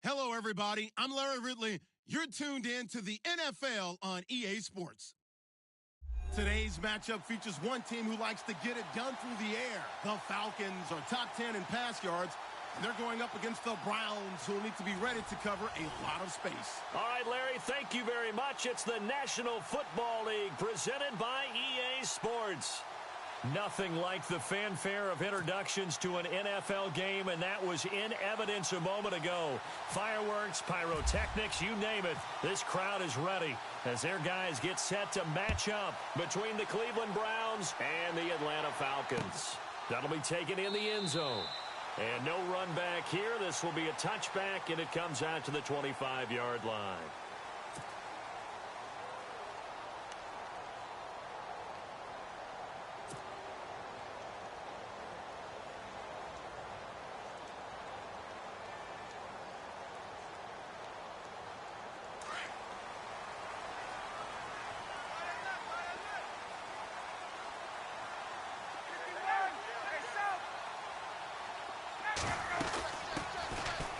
Hello, everybody. I'm Larry Ridley. You're tuned in to the NFL on EA Sports. Today's matchup features one team who likes to get it done through the air. The Falcons are top 10 in pass yards, and they're going up against the Browns, who will need to be ready to cover a lot of space. All right, Larry, thank you very much. It's the National Football League presented by EA Sports. Nothing like the fanfare of introductions to an NFL game, and that was in evidence a moment ago. Fireworks, pyrotechnics, you name it. This crowd is ready as their guys get set to match up between the Cleveland Browns and the Atlanta Falcons. That'll be taken in the end zone. And no run back here. This will be a touchback, and it comes out to the 25-yard line.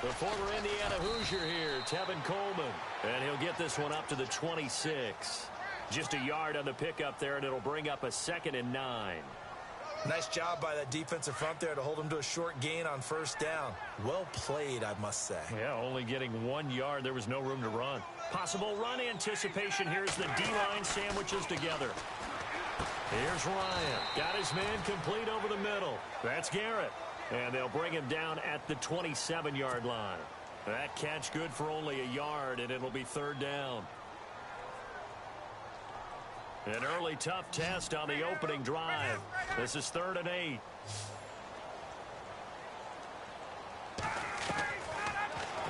The former Indiana Hoosier here, Tevin Coleman. And he'll get this one up to the 26. Just a yard on the pickup there, and it'll bring up a 2nd and 9. Nice job by that defensive front there to hold him to a short gain on first down. Well played, I must say. Yeah, only getting 1 yard. There was no room to run. Possible run anticipation. Here's the D-line sandwiches together. Here's Ryan. Got his man complete over the middle. That's Garrett. And they'll bring him down at the 27-yard line. That catch good for only a yard, and it'll be 3rd down. An early tough test on the opening drive. This is 3rd and 8.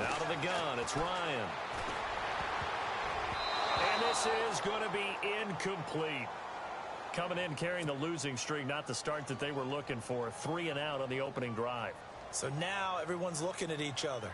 Out of the gun, it's Ryan. And this is going to be incomplete. Coming in carrying the losing streak, not the start that they were looking for. 3 and out on the opening drive. So now everyone's looking at each other.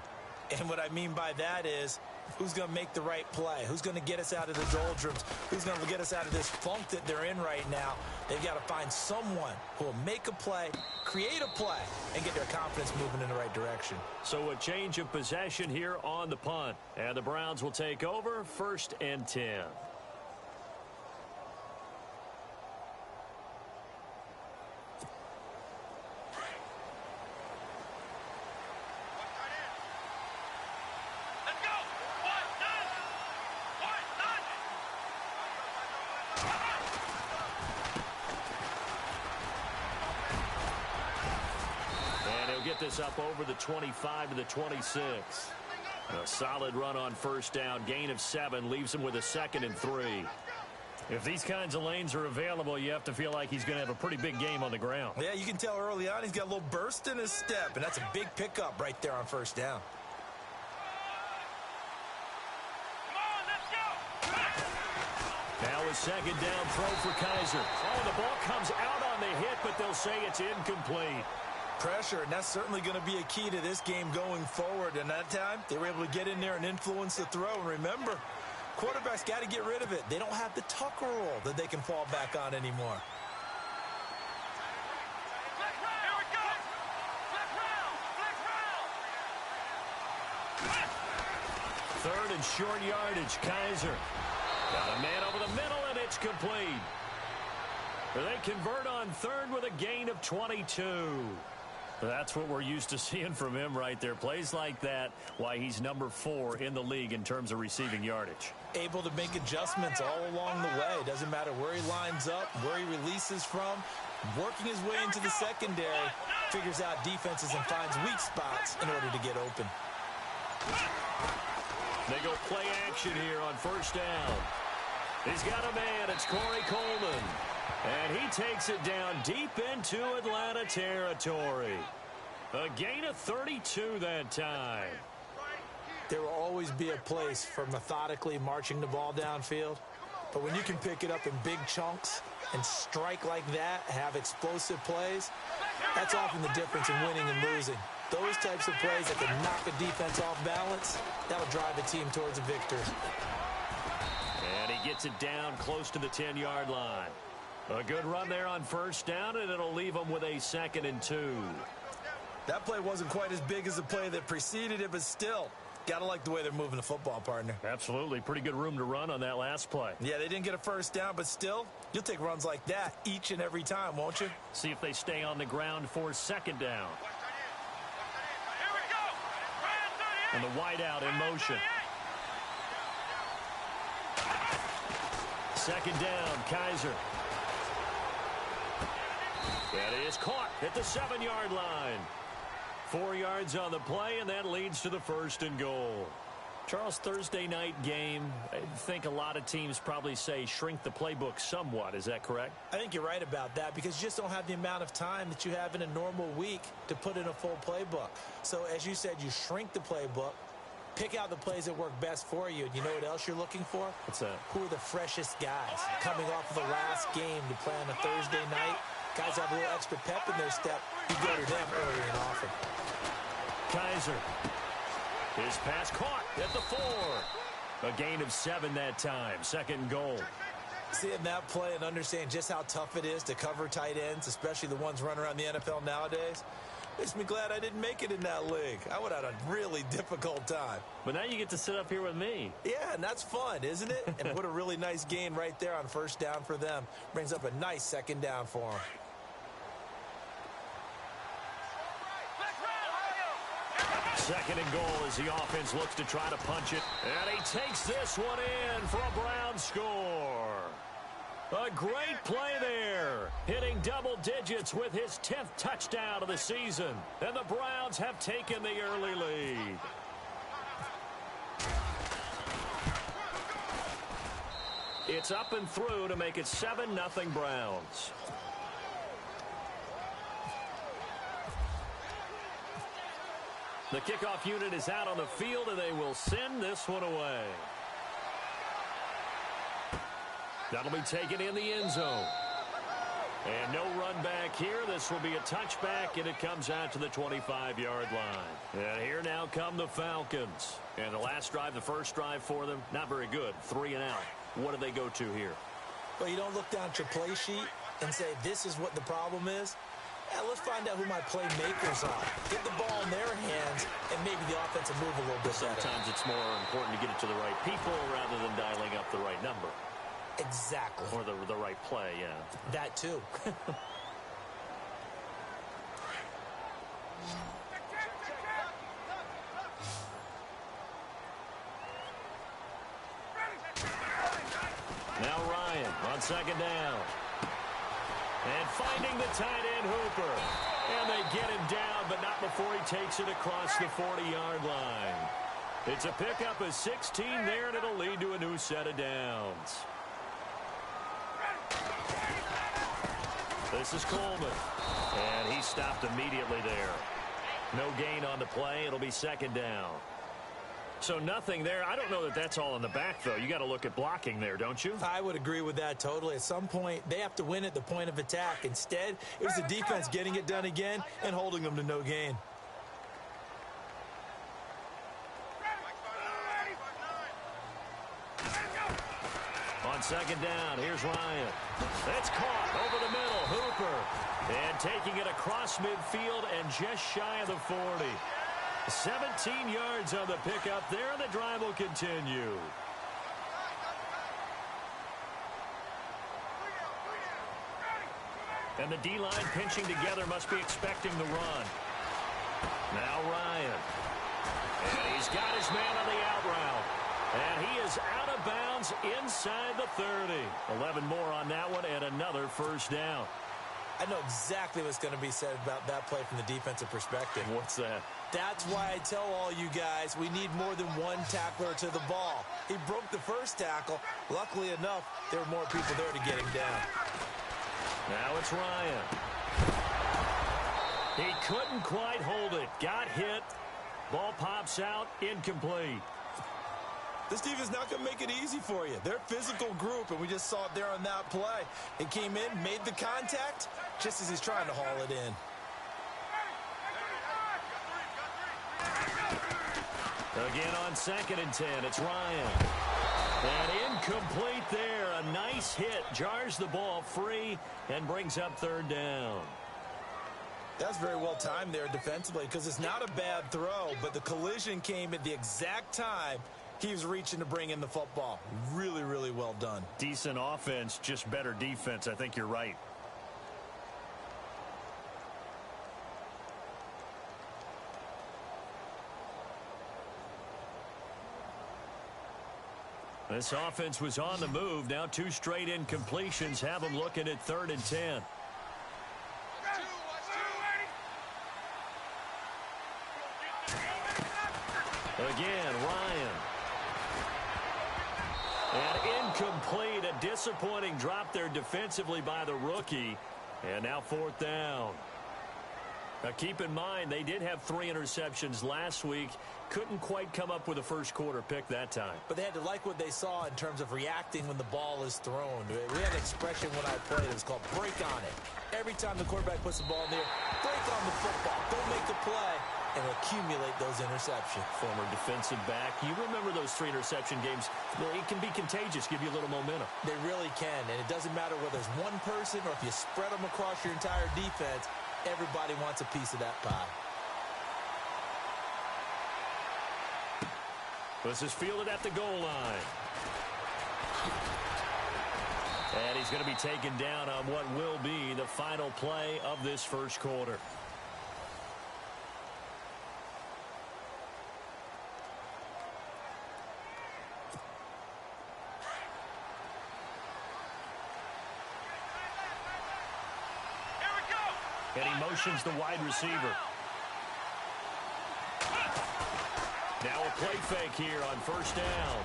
And what I mean by that is, who's going to make the right play? Who's going to get us out of the doldrums? Who's going to get us out of this funk that they're in right now? They've got to find someone who will make a play, create a play, and get their confidence moving in the right direction. So a change of possession here on the punt. And the Browns will take over 1st and 10. Get this up over the 25 to the 26. A solid run on first down. Gain of 7 leaves him with a 2nd and 3. If these kinds of lanes are available, you have to feel like he's going to have a pretty big game on the ground. Yeah, you can tell early on he's got a little burst in his step, and that's a big pickup right there on first down. Now a 2nd down throw for Kaiser. Oh, the ball comes out on the hit, but they'll say it's incomplete. Pressure, and that's certainly going to be a key to this game going forward. And that time, they were able to get in there and influence the throw. And remember, quarterbacks got to get rid of it. They don't have the Tucker rule that they can fall back on anymore. Third and short yardage, Kaiser. Got a man over the middle, and it's complete. They convert on 3rd with a gain of 22. That's what we're used to seeing from him right there. Plays like that, why he's number 4 in the league in terms of receiving yardage. Able to make adjustments all along the way. Doesn't matter where he lines up, where he releases from. Working his way into the secondary, figures out defenses and finds weak spots in order to get open. They go play action here on first down. He's got a man. It's Corey Coleman. And he takes it down deep into Atlanta territory. A gain of 32 that time. There will always be a place for methodically marching the ball downfield. But when you can pick it up in big chunks and strike like that, have explosive plays, that's often the difference in winning and losing. Those types of plays that can knock a defense off balance, that'll drive a team towards a victory. And he gets it down close to the 10-yard line. A good run there on first down, and it'll leave him with a 2nd and 2. That play wasn't quite as big as the play that preceded it, but still, Got to like the way they're moving the football, partner. Absolutely. Pretty good room to run on that last play. Yeah, they didn't get a first down, but still, you'll take runs like that each and every time, won't you? See if they stay on the ground for second down. And the wideout in motion. Second down, Kaiser. That is caught at the 7-yard line. 4 yards on the play, and that leads to the 1st and goal. Charles, Thursday night game, I think a lot of teams probably say shrink the playbook somewhat. Is that correct? I think you're right about that because you just don't have the amount of time that you have in a normal week to put in a full playbook. So as you said, you shrink the playbook, pick out the plays that work best for you. And you know what else you're looking for? What's that? Who are the freshest guys coming off of the last game to play on a Thursday night? Guys have a little extra pep in their step. You go to them early and often. Kaiser. His pass caught at the 4. A gain of 7 that time. 2nd and goal. Seeing that play and understanding just how tough it is to cover tight ends, especially the ones running around the NFL nowadays, makes me glad I didn't make it in that league. I would have had a really difficult time. But now you get to sit up here with me. Yeah, and that's fun, isn't it? And what a really nice gain right there on 1st down for them. Brings up a nice 2nd down for them. Second and goal as the offense looks to try to punch it. And he takes this one in for a Brown score. A great play there. Hitting double digits with his 10th touchdown of the season. And the Browns have taken the early lead. It's up and through to make it 7-0 Browns. The kickoff unit is out on the field, and they will send this one away. That'll be taken in the end zone. And no run back here. This will be a touchback, and it comes out to the 25-yard line. And here now come the Falcons. And the last drive, the first drive for them, not very good. 3 and out. What do they go to here? Well, you don't look down at your play sheet and say, this is what the problem is. Yeah, let's find out who my playmakers are. Get the ball in their hands, and maybe the offense will move a little bit better. Sometimes it's more important to get it to the right people rather than dialing up the right number. Exactly. Or the right play, yeah. That too. Now Ryan on 2nd down. And finding the tight end Hooper. And they get him down, but not before he takes it across the 40-yard line. It's a pickup of 16 there, and it'll lead to a new set of downs. This is Coleman. And he stopped immediately there. No gain on the play. It'll be 2nd down. So nothing there. I don't know that that's all in the back, though. You got to look at blocking there, don't you? I would agree with that totally. At some point, they have to win at the point of attack. Instead, it was the defense getting it done again and holding them to no gain. On 2nd down, here's Ryan. That's caught over the middle. Hooper. And taking it across midfield and just shy of the 40. 17 yards on the pickup there, and the drive will continue. And the D-line pinching together must be expecting the run. Now Ryan. And he's got his man on the out route. And he is out of bounds inside the 30. 11 more on that one, and another 1st down. I know exactly what's going to be said about that play from the defensive perspective. What's that? That's why I tell all you guys we need more than one tackler to the ball. He broke the first tackle. Luckily enough, there were more people there to get him down. Now it's Ryan. He couldn't quite hold it. Got hit. Ball pops out. Incomplete. This defense is not going to make it easy for you. They're a physical group, and we just saw it there on that play. He came in, made the contact, just as he's trying to haul it in. Again on 2nd and 10, it's Ryan. And incomplete there. A nice hit. Jars the ball free and brings up 3rd down. That's very well timed there defensively because it's not a bad throw, but the collision came at the exact time he was reaching to bring in the football. Really, really well done. Decent offense, just better defense. I think you're right. This offense was on the move. Now 2 straight incompletions have them looking at 3rd and 10. Again, Ryan. And incomplete. A disappointing drop there defensively by the rookie. And now 4th down. Now keep in mind, they did have 3 interceptions last week. Couldn't quite come up with a first quarter pick that time. But they had to like what they saw in terms of reacting when the ball is thrown. We had an expression when I played. It was called break on it. Every time the quarterback puts the ball in there, break on the football. Don't make the play and accumulate those interceptions. Former defensive back. You remember those 3 interception games. It can be contagious, give you a little momentum. They really can, and it doesn't matter whether it's one person or if you spread them across your entire defense. Everybody wants a piece of that pie. This is fielded at the goal line. And he's going to be taken down on what will be the final play of this first quarter. And he motions the wide receiver. Now a play fake here on 1st down.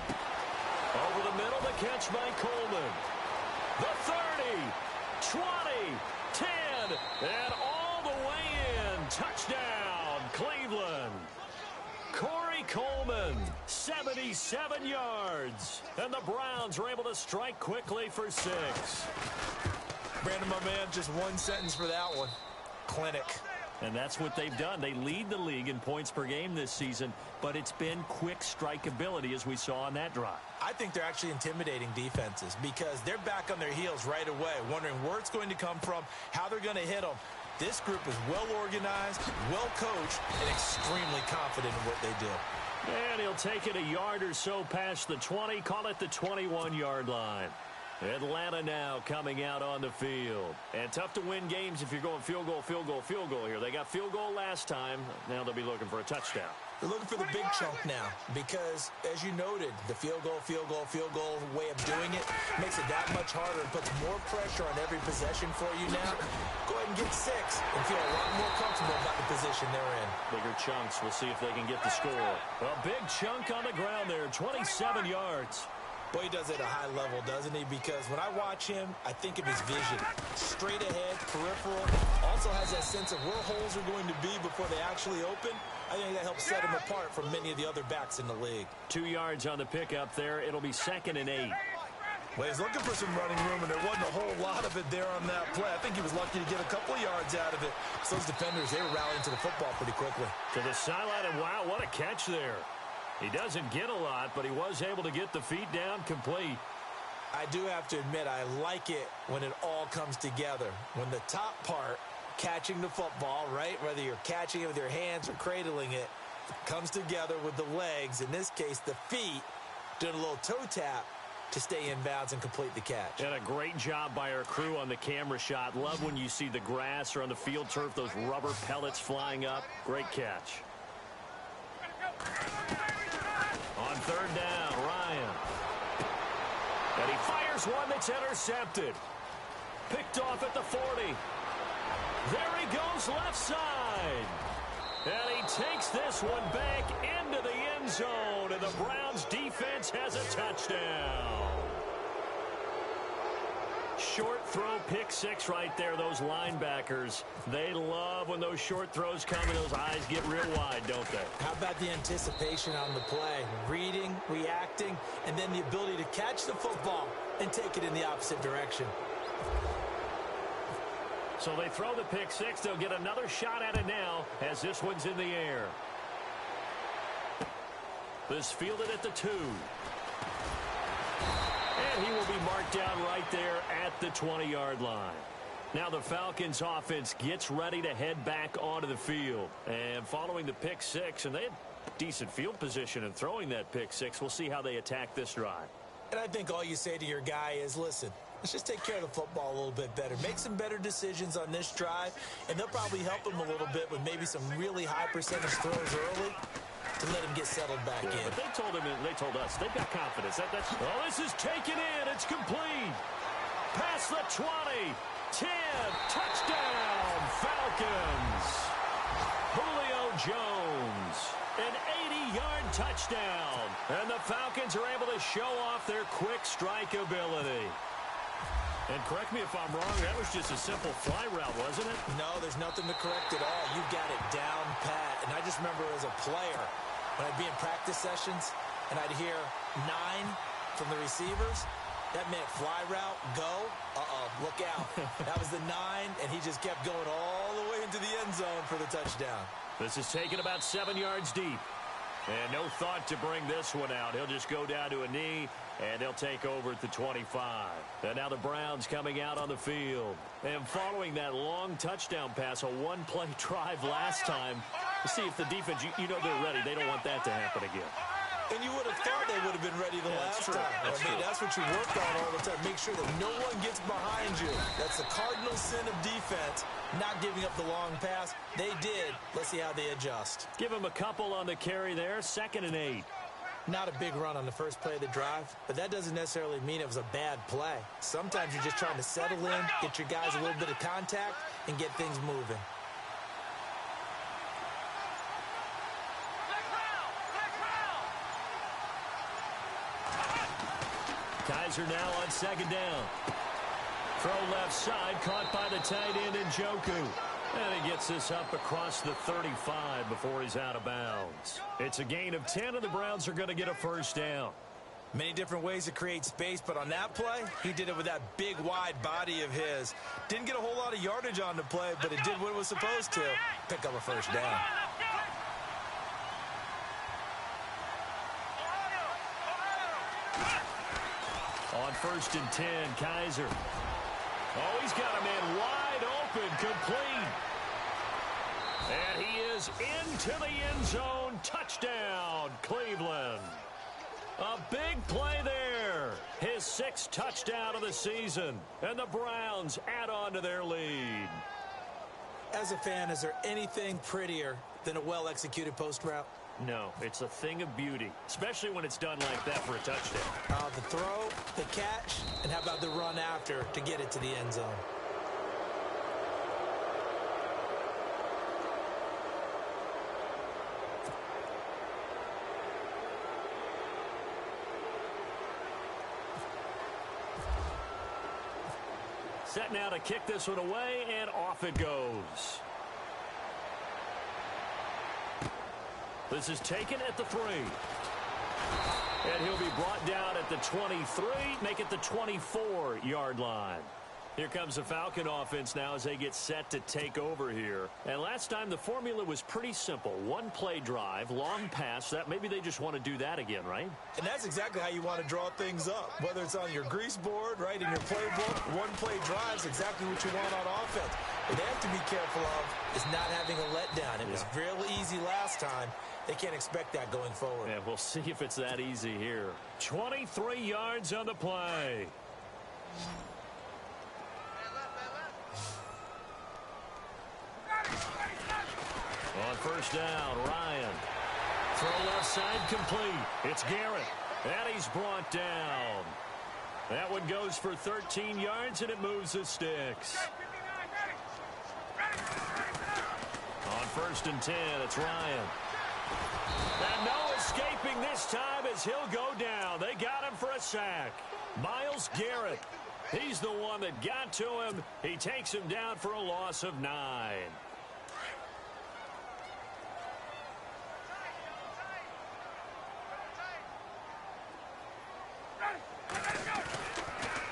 Over the middle, the catch by Coleman. The 30, 20, 10, and all the way in. Touchdown, Cleveland. Corey Coleman, 77 yards. And the Browns are able to strike quickly for 6. Brandon, my man, just one sentence for that one. Clinic. And that's what they've done. They lead the league in points per game this season, but it's been quick strikeability as we saw on that drive. I think they're actually intimidating defenses because they're back on their heels right away, wondering where it's going to come from, how they're going to hit them. This group is well organized, well coached, and extremely confident in what they do. And he'll take it a yard or so past the 20, call it the 21-yard line. Atlanta now coming out on the field. And tough to win games if you're going field goal, field goal, field goal here. They got field goal last time. Now they'll be looking for a touchdown. They're looking for the big chunk now because, as you noted, the field goal way of doing it makes it that much harder and puts more pressure on every possession for you now. Go ahead and get 6 and feel a lot more comfortable about the position they're in. Bigger chunks. We'll see if they can get the score. A big chunk on the ground there, 27 yards. Boy, he does it at a high level, doesn't he? Because when I watch him, I think of his vision. Straight ahead, peripheral. Also has that sense of where holes are going to be before they actually open. I think that helps set him apart from many of the other backs in the league. 2 yards on the pickup there. It'll be 2nd and 8. Well, he's looking for some running room, and there wasn't a whole lot of it there on that play. I think he was lucky to get a couple yards out of it. So those defenders, they were rallying to the football pretty quickly. To the sideline, and wow, what a catch there. He doesn't get a lot, but he was able to get the feet down complete. I do have to admit, I like it when it all comes together. When the top part, catching the football, right, whether you're catching it with your hands or cradling it, comes together with the legs, in this case the feet, doing a little toe tap to stay in bounds and complete the catch. And a great job by our crew on the camera shot. Love when you see the grass or on the field turf, those rubber pellets flying up. Great catch. On 3rd down, Ryan. And he fires one that's intercepted. Picked off at the 40. There he goes left side. And he takes this one back into the end zone. And the Browns defense has a touchdown. Short throw, pick 6 right there. Those linebackers, they love when those short throws come and those eyes get real wide, don't they? How about the anticipation on the play? Reading, reacting, and then the ability to catch the football and take it in the opposite direction. So they throw the pick 6. They'll get another shot at it now as this one's in the air. This fielded at the 2. And he will be marked down right there at the 20-yard line. Now the Falcons offense gets ready to head back onto the field. And following the pick six, and they had decent field position in throwing that pick six, we'll see how they attack this drive. And I think all you say to your guy is, listen, let's just take care of the football a little bit better. Make some better decisions on this drive, and they'll probably help him a little bit with maybe some really high percentage throws early to let him get settled back in. But they told him, and they told us, they've got confidence. This is taken in. It's complete. Past the 20. 10. Touchdown, Falcons. Julio Jones. An 80-yard touchdown. And the Falcons are able to show off their quick strike ability. And correct me if I'm wrong, that was just a simple fly route, wasn't it? No, there's nothing to correct at all. You've got it down pat. And I just remember as a player, when I'd be in practice sessions and I'd hear 9 from the receivers, that meant fly route, go, look out. That was the 9, and he just kept going all the way into the end zone for the touchdown. This is taken about 7 yards deep. And no thought to bring this one out. He'll just go down to a knee, and they'll take over at the 25. And now the Browns coming out on the field. And following that long touchdown pass, a one-play drive last time, to see if the defense, you know they're ready. They don't want that to happen again. And you would have thought they would have been ready the last time. That's what you work on all the time. Make sure that no one gets behind you. That's the cardinal sin of defense, not giving up the long pass. They did. Let's see how they adjust. Give them a couple on the carry there. 2nd and 8. Not a big run on the first play of the drive, but that doesn't necessarily mean it was a bad play. Sometimes you're just trying to settle in, get your guys a little bit of contact, and get things moving. Kaiser now on 2nd down. Throw left side, caught by the tight end Njoku. And he gets this up across the 35 before he's out of bounds. It's a gain of 10, and the Browns are going to get a first down. Many different ways to create space, but on that play, he did it with that big, wide body of his. Didn't get a whole lot of yardage on the play, but it did what it was supposed to. Pick up a first down. On 1st and 10, Kaiser. Oh, he's got a man wide open, complete. And he is into the end zone. Touchdown, Cleveland. A big play there. His 6th touchdown of the season. And the Browns add on to their lead. As a fan, is there anything prettier than a well-executed post route? No, it's a thing of beauty, especially when it's done like that for a touchdown. The throw, the catch, and how about the run after to get it to the end zone? Set now to kick this one away, and off it goes. This is taken at the 3. And he'll be brought down at the 23, make it the 24-yard line. Here comes the Falcon offense now as they get set to take over here. And last time the formula was pretty simple. One-play drive, long pass. That maybe they just want to do that again, right? And that's exactly how you want to draw things up. Whether it's on your grease board, right, in your playbook, one-play drives exactly what you want on offense. What they have to be careful of is not having a letdown. It was real easy last time. They can't expect that going forward. Yeah, we'll see if it's that easy here. 23 yards on the play. On 1st down, Ryan. Throw left side complete. It's Garrett. And he's brought down. That one goes for 13 yards, and it moves the sticks. On 1st and 10, it's Ryan. And no escaping this time as he'll go down. They got him for a sack. Myles Garrett. He's the one that got to him. He takes him down for a loss of 9.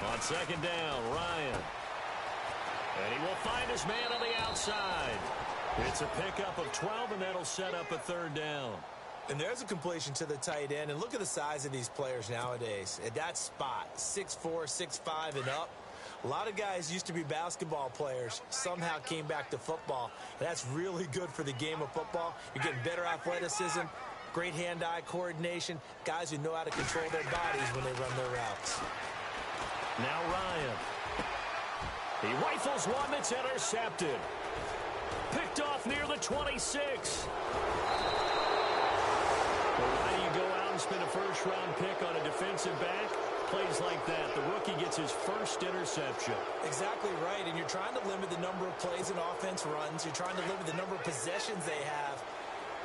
On 2nd down, Ryan. And he will find his man on the outside. It's a pickup of 12, and that'll set up a 3rd down. And there's a completion to the tight end. And look at the size of these players nowadays. At that spot, 6'4", 6'5", and up. A lot of guys used to be basketball players, somehow came back to football. And that's really good for the game of football. You're getting better athleticism, great hand-eye coordination, guys who know how to control their bodies when they run their routes. Now Ryan. He rifles one that's intercepted. Picked off near the 26. Well, why do you go out and spend a first-round pick on a defensive back? Plays like that, the rookie gets his first interception. Exactly right, and you're trying to limit the number of plays an offense runs. You're trying to limit the number of possessions they have.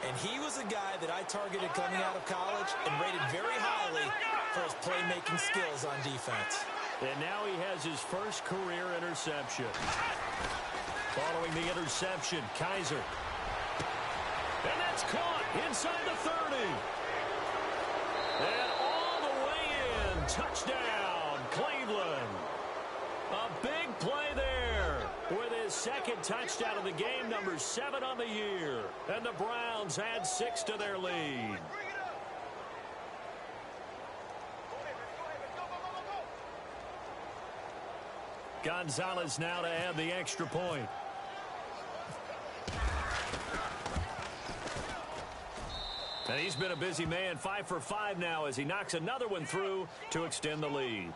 And he was a guy that I targeted coming out of college and rated very highly for his playmaking skills on defense. And now he has his first career interception. Following the interception, Kaiser. And that's caught inside the 30. And all the way in. Touchdown, Cleveland. A big play there with his second touchdown of the game, number 7 on the year. And the Browns add 6 to their lead. Gonzalez now to add the extra point. And he's been a busy man, 5 for 5 now as he knocks another one through to extend the lead.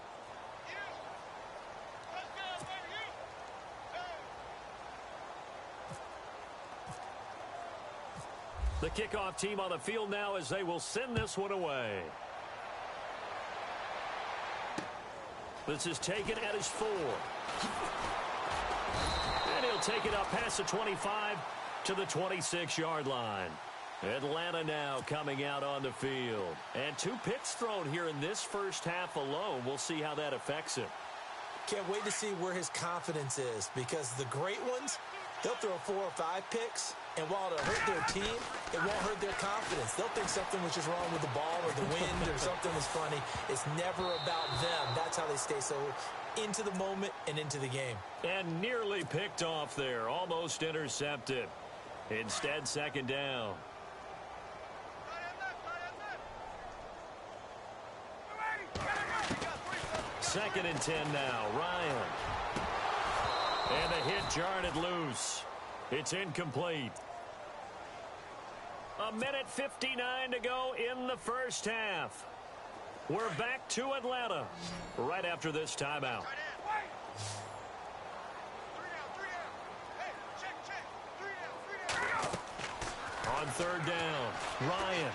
The kickoff team on the field now as they will send this one away. This is taken at his 4. And he'll take it up past the 25 to the 26-yard line. Atlanta now coming out on the field. And 2 picks thrown here in this first half alone. We'll see how that affects him. Can't wait to see where his confidence is, because the great ones, they'll throw 4 or 5 picks, and while it'll hurt their team, it won't hurt their confidence. They'll think something was just wrong with the ball or the wind or something was funny. It's never about them. That's how they stay so into the moment and into the game. And nearly picked off there. Almost intercepted. Instead, second down. Second and 10 now. Ryan. And the hit jarred it loose. It's incomplete. 1:59 to go in the first half. We're back to Atlanta right after this timeout. On third down, Ryan.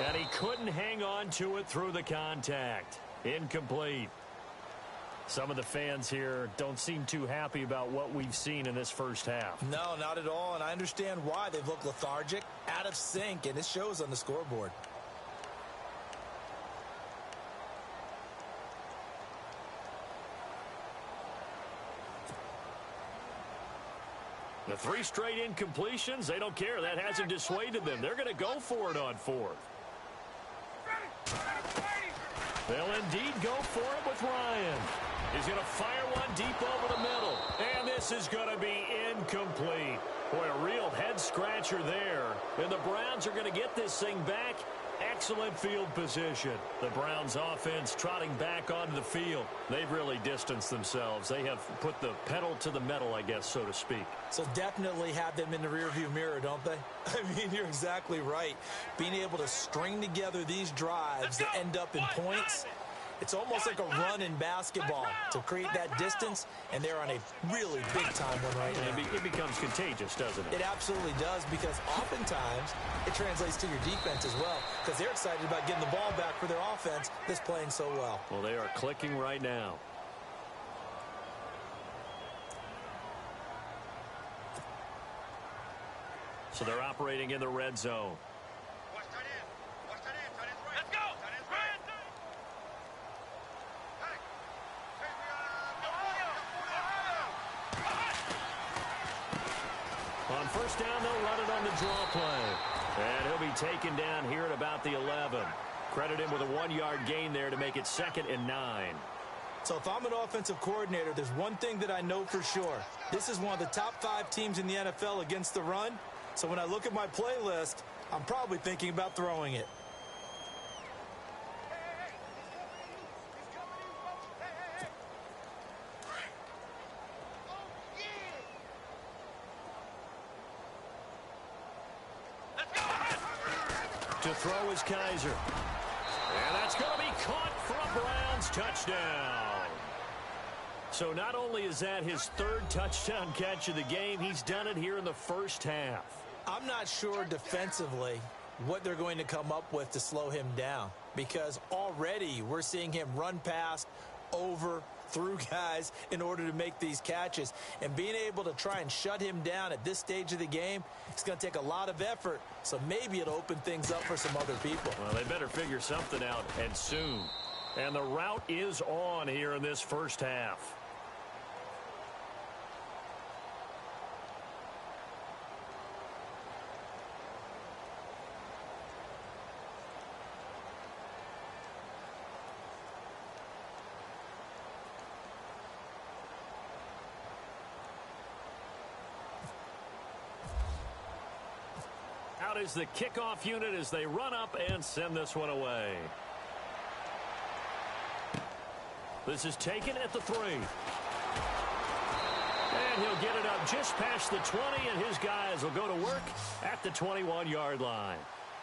And he couldn't hang on to it through the contact. Incomplete. Some of the fans here don't seem too happy about what we've seen in this first half. No, not at all, and I understand why. They've looked lethargic, out of sync, and it shows on the scoreboard. The 3 straight incompletions, they don't care. That hasn't dissuaded them. They're going to go for it on 4th. They'll indeed go for it with Ryan. He's going to fire one deep over the middle. And this is going to be incomplete. Boy, a real head-scratcher there. And the Browns are going to get this thing back. Excellent field position. The Browns offense trotting back onto the field. They've really distanced themselves. They have put the pedal to the metal, I guess, so to speak. So definitely have them in the rearview mirror, don't they? I mean, you're exactly right. Being able to string together these drives that end up in points, it's almost like a run in basketball to create that distance, and they're on a really big-time one right now. It becomes contagious, doesn't it? It absolutely does, because oftentimes it translates to your defense as well, because they're excited about getting the ball back for their offense that's playing so well. Well, they are clicking right now. So they're operating in the red zone. On first down, they'll run it on the draw play. And he'll be taken down here at about the 11. Credit him with a 1-yard gain there to make it 2nd and 9. So if I'm an offensive coordinator, there's one thing that I know for sure. This is one of the top 5 teams in the NFL against the run. So when I look at my playlist, I'm probably thinking about throwing it. To throw is Kaiser. And that's going to be caught for a Browns touchdown. So not only is that his third touchdown catch of the game, he's done it here in the first half. I'm not sure defensively what they're going to come up with to slow him down, because already we're seeing him run past, over, through guys in order to make these catches. And being able to try and shut him down at this stage of the game, it's going to take a lot of effort. So maybe it'll open things up for some other people. Well, they better figure something out, and soon. And the route is on here in this first half. Out is the kickoff unit as they run up and send this one away. This is taken at the 3. And he'll get it up just past the 20, and his guys will go to work at the 21-yard line.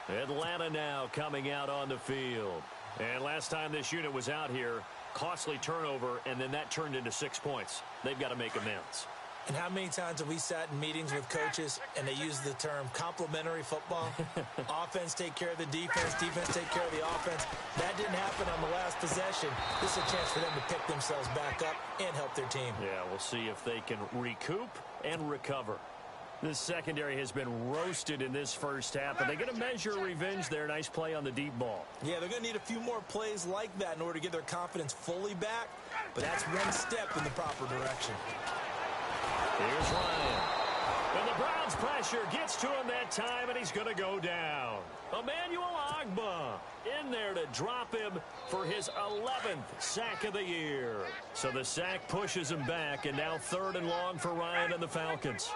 Atlanta now coming out on the field. And last time this unit was out here, costly turnover, and then that turned into 6 points. They've got to make amends. And how many times have we sat in meetings with coaches and they use the term complementary football? Offense take care of the defense, defense take care of the offense. That didn't happen on the last possession. This is a chance for them to pick themselves back up and help their team. Yeah, we'll see if they can recoup and recover. This secondary has been roasted in this first half, but they're going to measure revenge there. Nice play on the deep ball. Yeah, they're going to need a few more plays like that in order to get their confidence fully back, but that's one step in the proper direction. Here's Ryan. And the Browns pressure gets to him that time, and he's going to go down. Emmanuel Ogbah in there to drop him for his 11th sack of the year. So the sack pushes him back, and now 3rd and long for Ryan and the Falcons.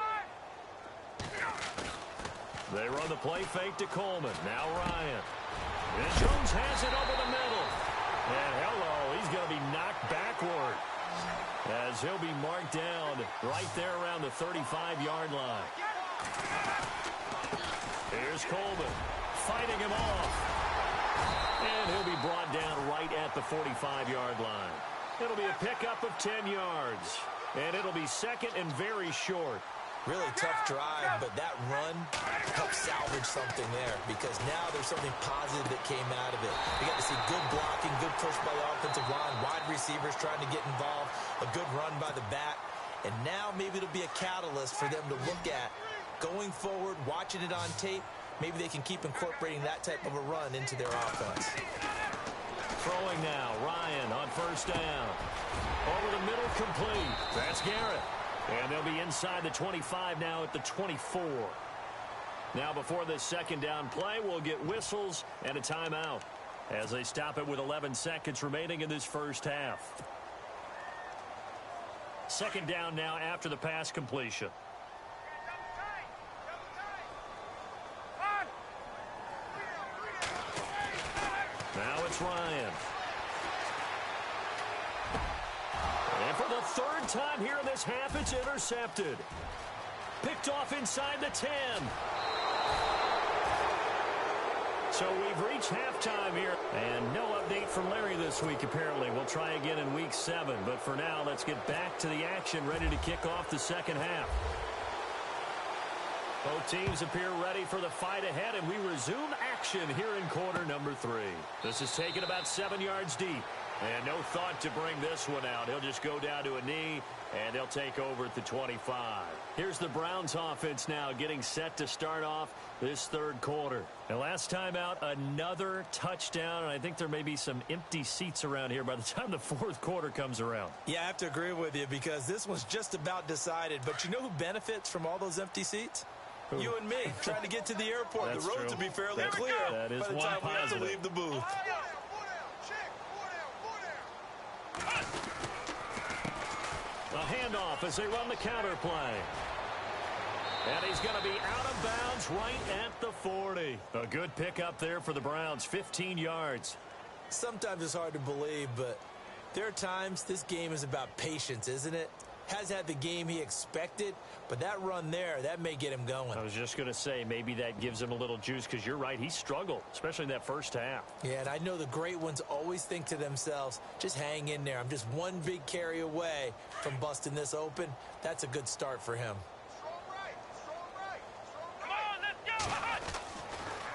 They run the play fake to Coleman. Now Ryan. And Jones has it over the middle. And hello, he's going to be knocked backward, as he'll be marked down right there around the 35-yard line. Here's Coleman fighting him off. And he'll be brought down right at the 45-yard line. It'll be a pickup of 10 yards. And it'll be 2nd and very short. Really tough drive, but that run helped salvage something there, because now there's something positive that came out of it. We got to see good blocking, good push by the offensive line, wide receivers trying to get involved, a good run by the back, and now maybe it'll be a catalyst for them to look at going forward, watching it on tape. Maybe they can keep incorporating that type of a run into their offense. Throwing now, Ryan on 1st down. Over the middle, complete. That's Garrett. And they'll be inside the 25 now at the 24. Now before this 2nd down play, we'll get whistles and a timeout as they stop it with 11 seconds remaining in this first half. 2nd down now after the pass completion. Now it's Ryan. And for the 3rd time here in this half, it's intercepted. Picked off inside the 10. So we've reached halftime here. And no update from Larry this week, apparently. We'll try again in week 7. But for now, let's get back to the action, ready to kick off the 2nd half. Both teams appear ready for the fight ahead, and we resume action here in quarter number 3. This is taken about 7 yards deep. And no thought to bring this one out. He'll just go down to a knee, and they'll take over at the 25. Here's the Browns offense now getting set to start off this 3rd quarter. And last time out, another touchdown, and I think there may be some empty seats around here by the time the 4th quarter comes around. Yeah, I have to agree with you, because this one's just about decided. But you know who benefits from all those empty seats? Who? You and me, trying to get to the airport. The roads will be fairly clear by the time we have to leave the booth. A handoff as they run the counter play. And he's going to be out of bounds right at the 40. A good pickup there for the Browns, 15 yards. Sometimes it's hard to believe, but there are times this game is about patience, isn't it? has had the game he expected, but that run there, that may get him going. I was just going to say, maybe that gives him a little juice, because you're right, he struggled, especially in that first half. Yeah, and I know the great ones always think to themselves, just hang in there. I'm just one big carry away from busting this open. That's a good start for him. Come on, let's go!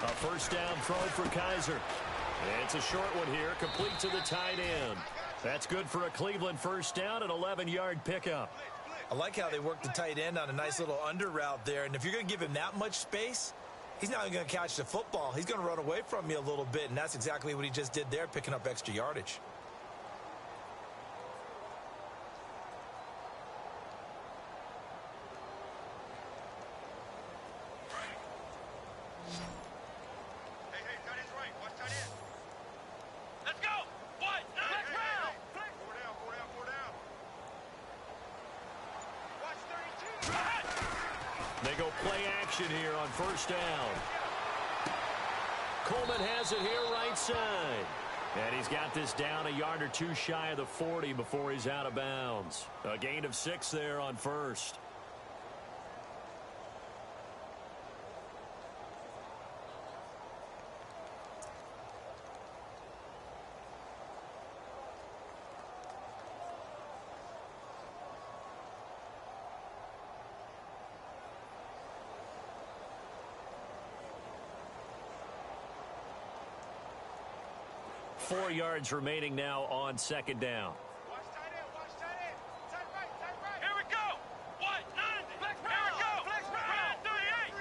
A first down throw for Kaiser. It's a short one here, complete to the tight end. That's good for a Cleveland first down, an 11-yard pickup. I like how they work the tight end on a nice little under route there. And if you're going to give him that much space, he's not even going to catch the football. He's going to run away from you a little bit, and that's exactly what he just did there, picking up extra yardage. They go play action here on first down. Coleman has it here right side. And he's got this down a yard or two shy of the 40 before he's out of bounds. A gain of 6 there on first. Four yards remaining now on second down. Watch tight end, watch tight end. Tight right. Here we go. What? Flex here we go. Flex round. 38.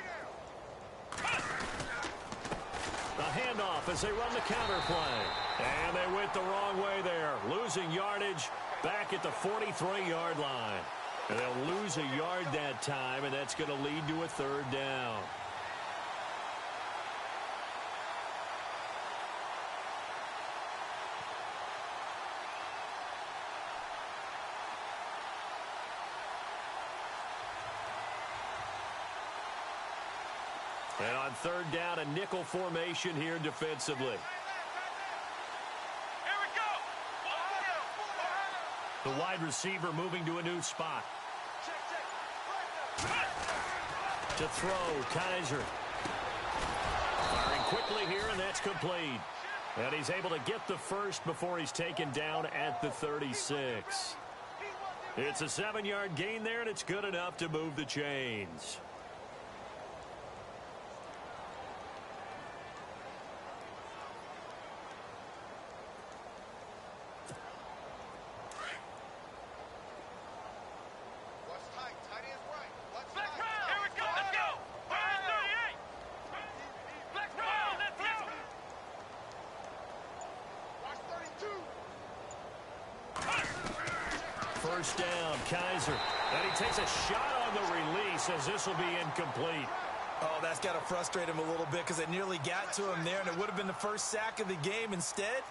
A handoff as they run the counter play. And they went the wrong way there. Losing yardage back at the 43-yard line. And they'll lose a yard that time, and that's going to lead to a third down. And on third down, a nickel formation here defensively. Here we go. The wide receiver moving to a new spot. To throw, Kaiser. Firing quickly here, and that's complete. And he's able to get the first before he's taken down at the 36. It's a 7-yard gain there, and it's good enough to move the chains. First down, Kaiser. And he takes a shot on the release as this will be incomplete. Oh, that's got to frustrate him a little bit because it nearly got to him there, and it would have been the first sack of the game. Instead,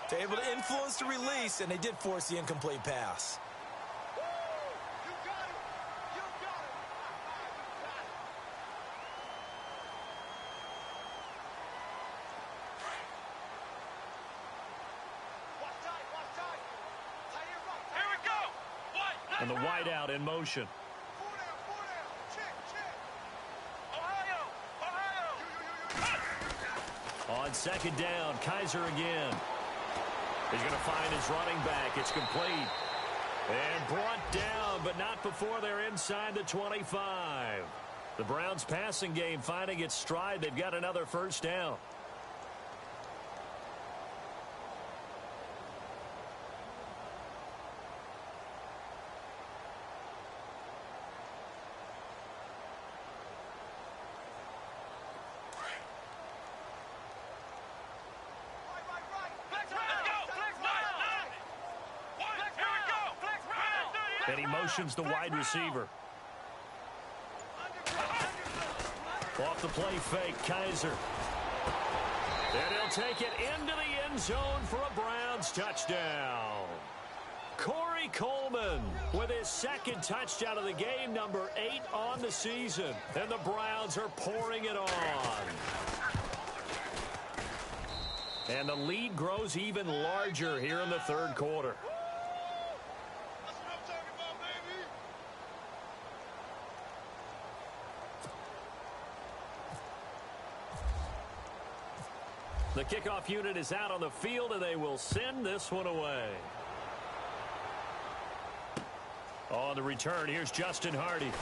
they're able to influence the release, and they did force the incomplete pass. And the wideout in motion. On second down, Kaiser again. He's going to find his running back. It's complete. And brought down, but not before they're inside the 25. The Browns' passing game finding its stride. They've got another first down. And he motions the wide receiver. Off the play fake, Kaiser. And he'll take it into the end zone for a Browns touchdown. Corey Coleman with his second touchdown of the game, number 8 on the season. And the Browns are pouring it on. And the lead grows even larger here in the third quarter. The kickoff unit is out on the field, and they will send this one away. On the return, here's Justin Hardy. And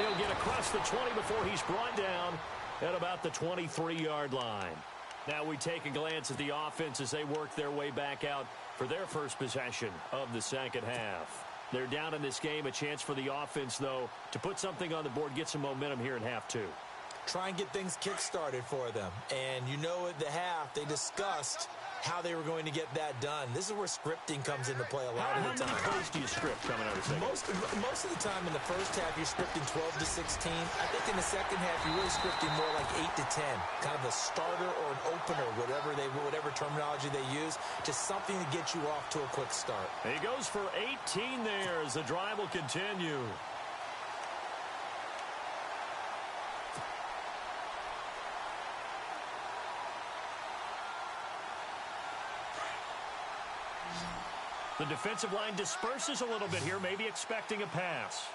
he'll get across the 20 before he's brought down at about the 23-yard line. Now we take a glance at the offense as they work their way back out for their first possession of the second half. They're down in this game. A chance for the offense, though, to put something on the board, get some momentum here in half two. Try and get things kick-started for them. And you know at the half, they discussed how they were going to get that done. This is where scripting comes into play a lot of the time. How many plays do you script coming out of the second? Most of the time in the first half, you're scripting 12 to 16. I think in the second half, you're really scripting more like 8 to 10. Kind of a starter or an opener, whatever terminology they use. Just something to get you off to a quick start. He goes for 18 there as the drive will continue. The defensive line disperses a little bit here, maybe expecting a pass.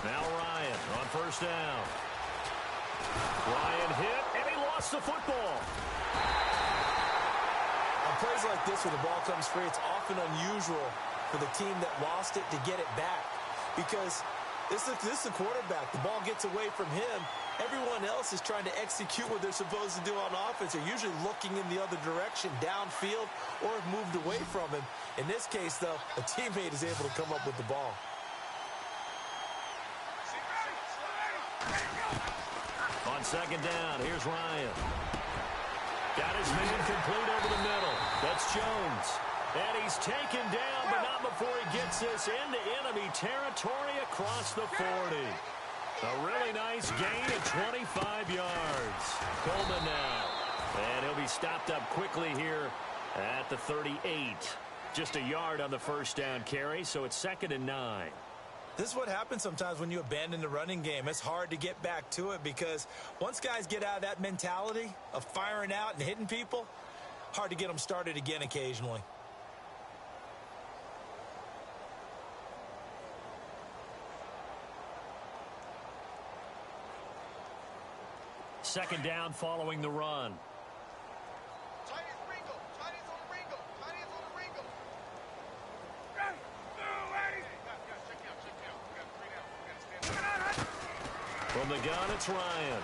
Now Ryan on first down. Ryan hit, and he lost the football. On plays like this where the ball comes free, it's often unusual for the team that lost it to get it back. Because this is the quarterback. The ball gets away from him. Everyone else is trying to execute what they're supposed to do on offense. They're usually looking in the other direction, downfield, or have moved away from him. In this case, though, a teammate is able to come up with the ball. On second down, here's Ryan. Got his man complete over the middle. That's Jones. And he's taken down, but not before he gets this into enemy territory across the 40. A really nice gain of 25 yards. Coleman now. And he'll be stopped up quickly here at the 38. Just a yard on the first down carry, so it's 2nd and 9. This is what happens sometimes when you abandon the running game. It's hard to get back to it because once guys get out of that mentality of firing out and hitting people, hard to get them started again occasionally. Second down following the run. From the gun, it's Ryan.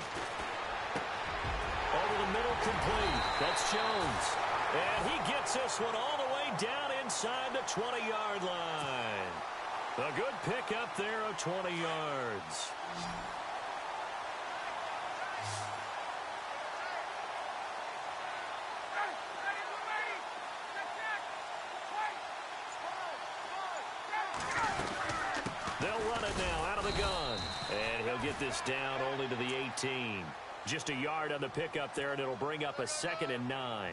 Over the middle, complete. That's Jones. And he gets this one all the way down inside the 20-yard line. A good pickup there of 20 yards. They'll run it now out of the gun. And he'll get this down only to the 18. Just a yard on the pickup there, and it'll bring up a 2nd and 9.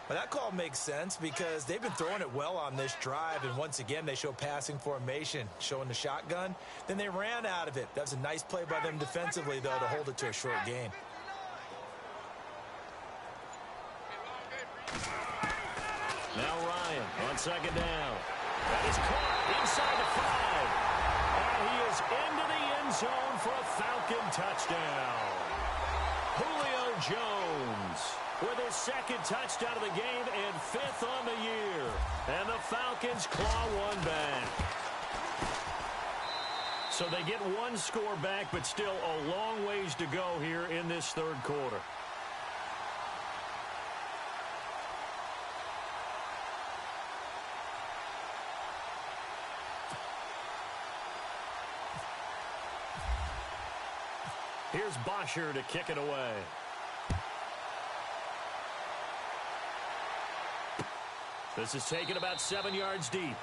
Well, that call makes sense because they've been throwing it well on this drive, and once again, they show passing formation, showing the shotgun. Then they ran out of it. That was a nice play by them defensively, though, to hold it to a short gain. Now Ryan on second down. That is caught inside the 5. And he is into the end zone for a Falcon touchdown. Julio Jones with his 2nd touchdown of the game and 5th on the year. And the Falcons claw one back. So they get one score back, but still a long ways to go here in this third quarter. Here's Bosher to kick it away. This is taken about 7 yards deep.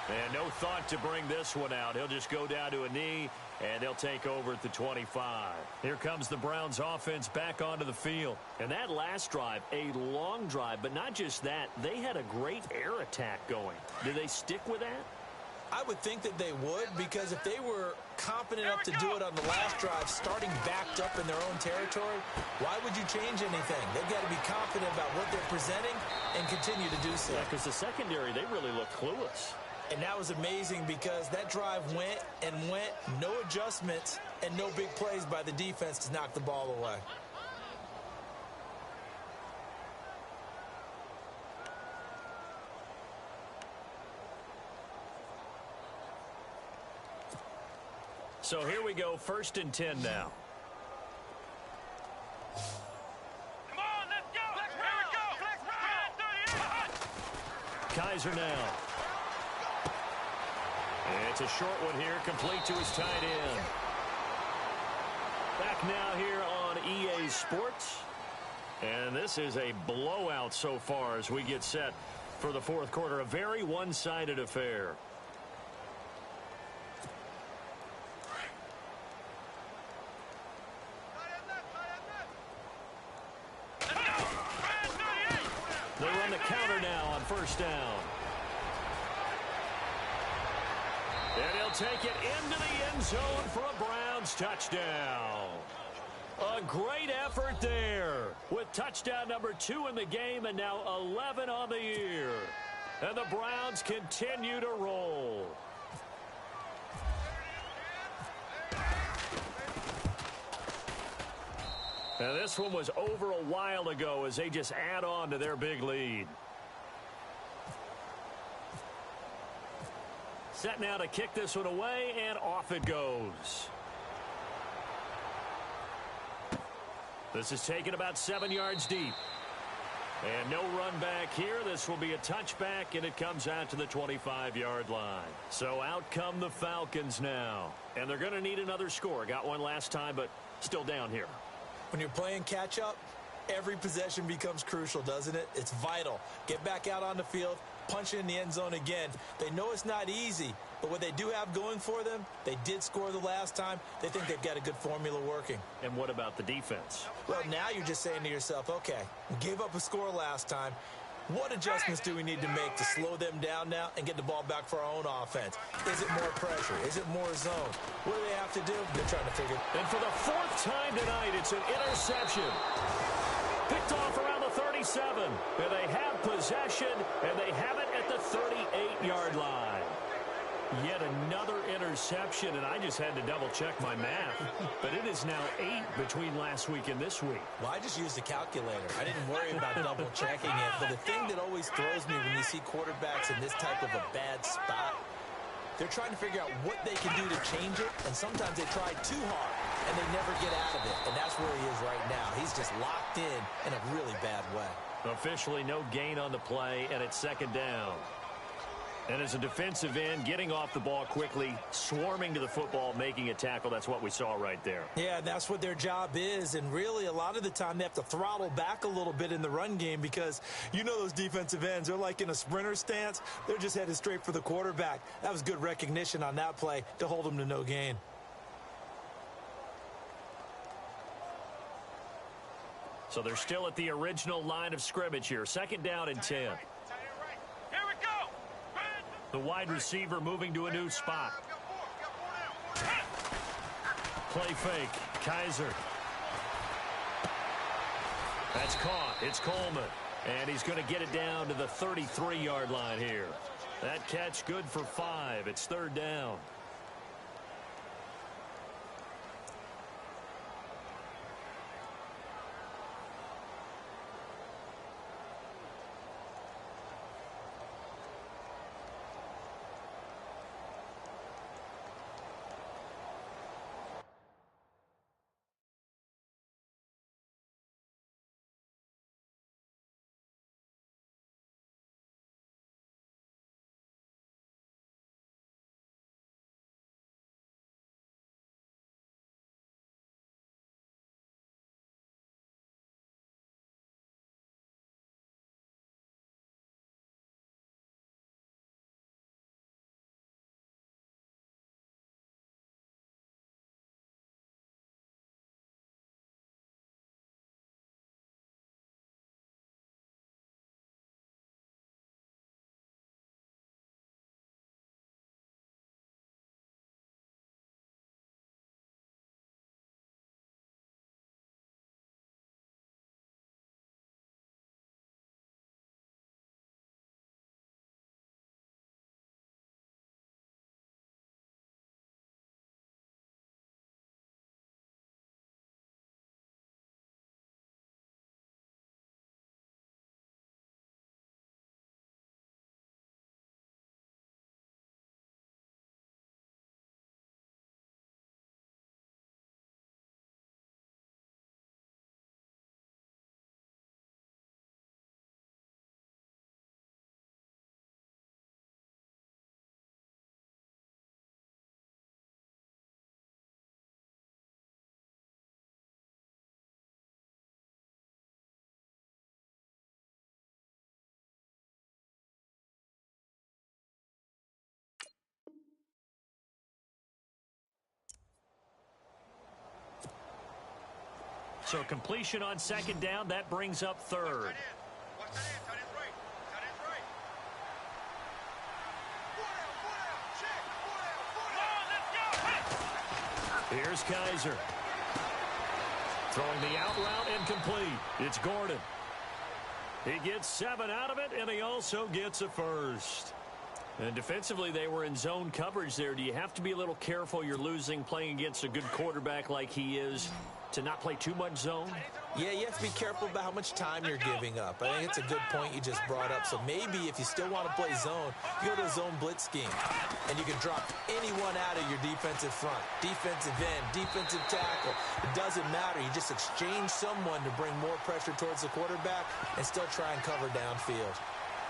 And no thought to bring this one out. He'll just go down to a knee, and they'll take over at the 25. Here comes the Browns offense back onto the field. And that last drive, a long drive, but not just that. They had a great air attack going. Did they stick with that? I would think that they would, because if they were confident enough to do it on the last drive, starting backed up in their own territory, why would you change anything? They've got to be confident about what they're presenting and continue to do so. Yeah, because the secondary, they really look clueless. And that was amazing because that drive went and went, no adjustments and no big plays by the defense to knock the ball away. So here we go, 1st and 10 now. Come on, let's go. Here we go. Kaiser now. It's a short one here, complete to his tight end. Back now here on EA Sports. And this is a blowout so far as we get set for the 4th quarter. A very one-sided affair. They run the counter now on 1st down. And he'll take it into the end zone for a Browns touchdown. A great effort there with touchdown number 2 in the game and now 11 on the year. And the Browns continue to roll. And this one was over a while ago as they just add on to their big lead. Set now to kick this one away, and off it goes. This is taken about 7 yards deep. And no run back here. This will be a touchback, and it comes out to the 25-yard line. So out come the Falcons now. And they're going to need another score. Got one last time, but still down here. When you're playing catch-up, every possession becomes crucial, doesn't it? It's vital. Get back out on the field, punch it in the end zone again. They know it's not easy, but what they do have going for them, they did score the last time. They think they've got a good formula working. And what about the defense? Well, now you're just saying to yourself, okay, we gave up a score last time. What adjustments do we need to make to slow them down now and get the ball back for our own offense? Is it more pressure? Is it more zone? What do they have to do? They're trying to figure it out. And for the 4th time tonight, it's an interception. Picked off around the 37. And they have possession, and they have it at the 38-yard line. Yet another interception, and I just had to double-check my math. But it is now 8 between last week and this week. Well, I just used a calculator. I didn't worry about double-checking it. But the thing that always throws me when you see quarterbacks in this type of a bad spot, they're trying to figure out what they can do to change it, and sometimes they try too hard, and they never get out of it. And that's where he is right now. He's just locked in a really bad way. Officially no gain on the play, and it's 2nd down. And as a defensive end, getting off the ball quickly, swarming to the football, making a tackle, that's what we saw right there. Yeah, that's what their job is. And really, a lot of the time, they have to throttle back a little bit in the run game because you know those defensive ends, they're like in a sprinter stance. They're just headed straight for the quarterback. That was good recognition on that play to hold them to no gain. So they're still at the original line of scrimmage here. 2nd down and 10. The wide receiver moving to a new spot. Play fake. Kaiser. That's caught. It's Coleman. And he's going to get it down to the 33-yard line here. That catch good for 5. It's 3rd down. So completion on second down, that brings up third. Watch that in. Tight end's right. Tight end's right. Four down, check. Four down. Here's Kaiser. Throwing the out route incomplete. It's Gordon. He gets 7 out of it, and he also gets a first. And defensively, they were in zone coverage there. Do you have to be a little careful you're losing playing against a good quarterback like he is to not play too much zone? Yeah, you have to be careful about how much time you're giving up. I think it's a good point you just brought up. So maybe if you still want to play zone, you go to a zone blitz scheme. And you can drop anyone out of your defensive front. Defensive end, defensive tackle. It doesn't matter. You just exchange someone to bring more pressure towards the quarterback and still try and cover downfield.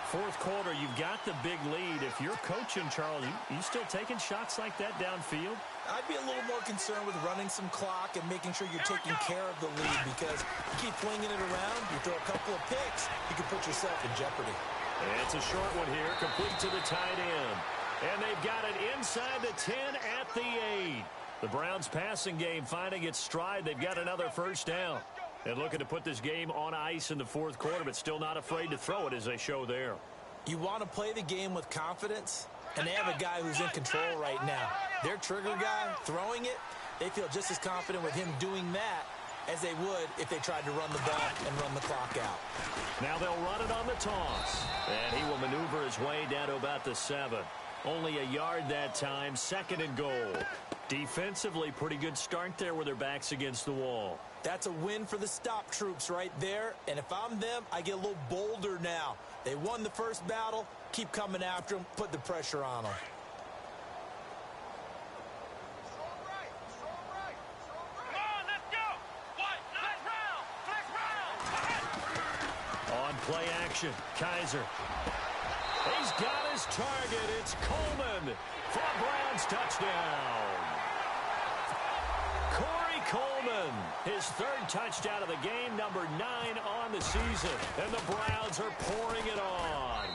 Fourth quarter, you've got the big lead. If you're coaching, Charles, you still taking shots like that downfield? I'd be a little more concerned with running some clock and making sure you're taking care of the lead, because you keep flinging it around, you throw a couple of picks, you can put yourself in jeopardy. It's a short one here, complete to the tight end. And they've got it inside the 10 at the 8. The Browns passing game finding its stride. They've got another first down. And looking to put this game on ice in the fourth quarter, but still not afraid to throw it as they show there. You want to play the game with confidence, and they have a guy who's in control right now. Their trigger guy throwing it, they feel just as confident with him doing that as they would if they tried to run the ball and run the clock out. Now they'll run it on the toss. And he will maneuver his way down to about the 7. Only a yard that time, 2nd and goal. Defensively, pretty good start there with their backs against the wall. That's a win for the stop troops right there. And if I'm them, I get a little bolder now. They won the first battle. Keep coming after them. Put the pressure on them. Come on, let's go. What? Flex round. On play action, Kaiser. He's got his target. It's Coleman for a Browns touchdown. Corey Coleman, his 3rd touchdown of the game, number 9 on the season. And the Browns are pouring it on.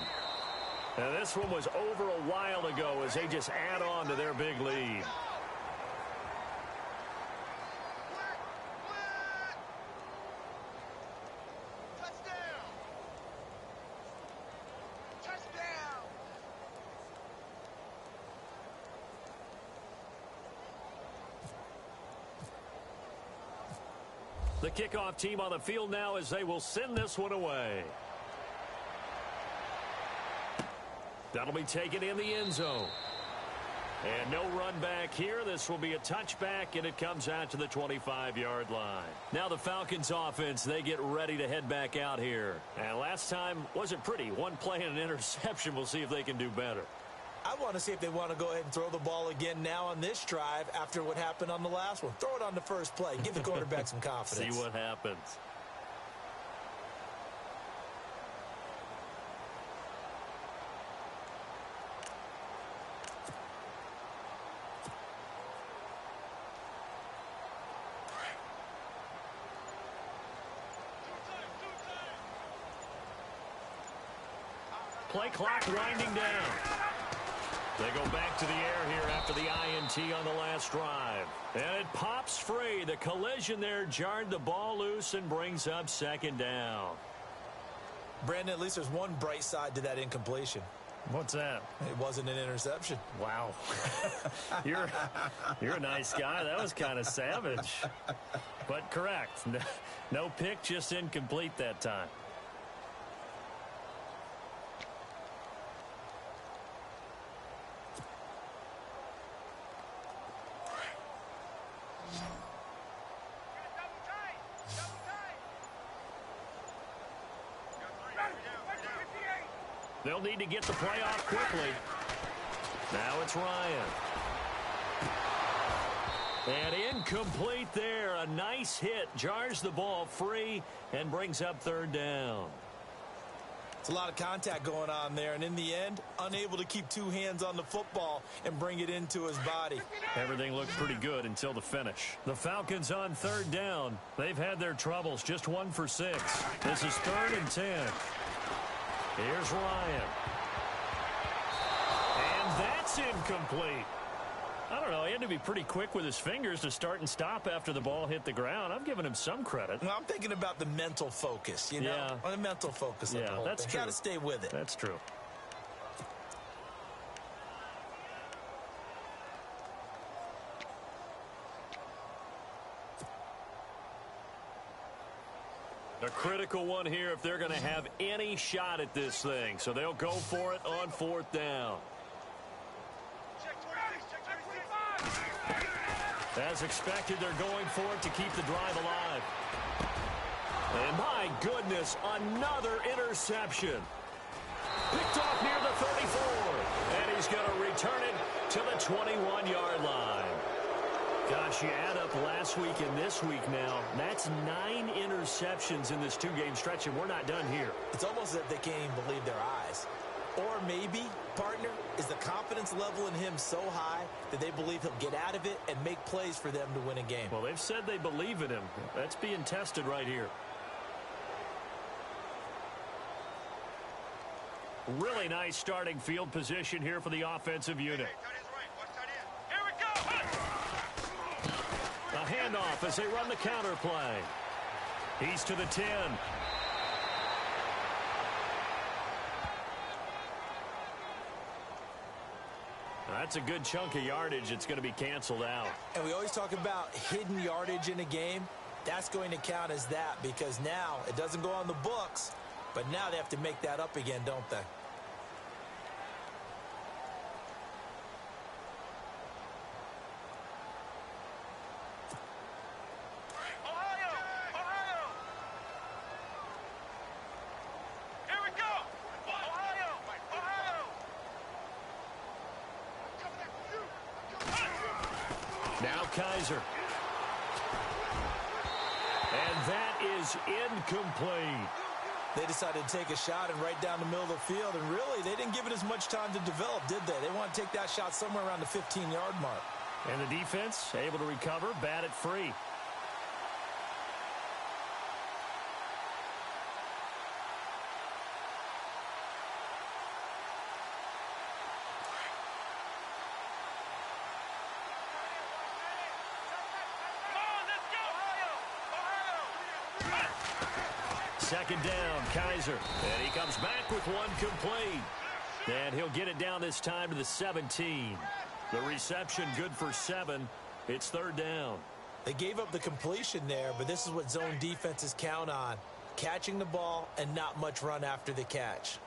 And this one was over a while ago as they just add on to their big lead. The kickoff team on the field now as they will send this one away. That'll be taken in the end zone. And no run back here. This will be a touchback, and it comes out to the 25-yard line. Now the Falcons offense, they get ready to head back out here. And last time wasn't pretty. One play and an interception. We'll see if they can do better. I want to see if they want to go ahead and throw the ball again now on this drive after what happened on the last one. Throw it on the first play. Give the quarterback some confidence. See what happens. Play clock winding down. They go back to the air here after the INT on the last drive. And it pops free. The collision there jarred the ball loose and brings up 2nd down. Brandon, at least there's one bright side to that incompletion. What's that? It wasn't an interception. Wow. You're a nice guy. That was kind of savage. But correct. No pick, just incomplete that time. They'll need to get the play off quickly. Now it's Ryan. And incomplete there. A nice hit. Jars the ball free and brings up 3rd down. It's a lot of contact going on there, and in the end, unable to keep 2 hands on the football and bring it into his body. Everything looked pretty good until the finish. The Falcons on 3rd down. They've had their troubles. Just 1 for 6. This is 3rd and 10. Here's Ryan. And that's incomplete. I don't know. He had to be pretty quick with his fingers to start and stop after the ball hit the ground. I'm giving him some credit. Well, I'm thinking about the mental focus, you know? Yeah. The mental focus of the whole that's thing. true. Got to stay with it. That's true. A critical one here if they're going to have any shot at this thing. So they'll go for it on 4th down. As expected, they're going for it to keep the drive alive. And my goodness, another interception. Picked off near the 34. And he's going to return it to the 21-yard line. Gosh, you add up last week and this week now. That's 9 interceptions in this 2-game stretch, and we're not done here. It's almost as if they can't even believe their eyes. Or maybe, partner, is the confidence level in him so high that they believe he'll get out of it and make plays for them to win a game. Well, they've said they believe in him. That's being tested right here. Really nice starting field position here for the offensive unit. A handoff as they run the counter play. He's to the 10. That's a good chunk of yardage. It's going to be canceled out. And we always talk about hidden yardage in a game. That's going to count as that because now it doesn't go on the books, but now they have to make that up again, don't they? Now Kaiser. And that is incomplete. They decided to take a shot and right down the middle of the field, and really, they didn't give it as much time to develop, did they? They want to take that shot somewhere around the 15-yard mark. And the defense able to recover, bat it free. Second down, Kaiser. And he comes back with one complete. And he'll get it down this time to the 17. The reception good for 7. It's 3rd down. They gave up the completion there, but this is what zone defenses count on. Catching the ball and not much run after the catch.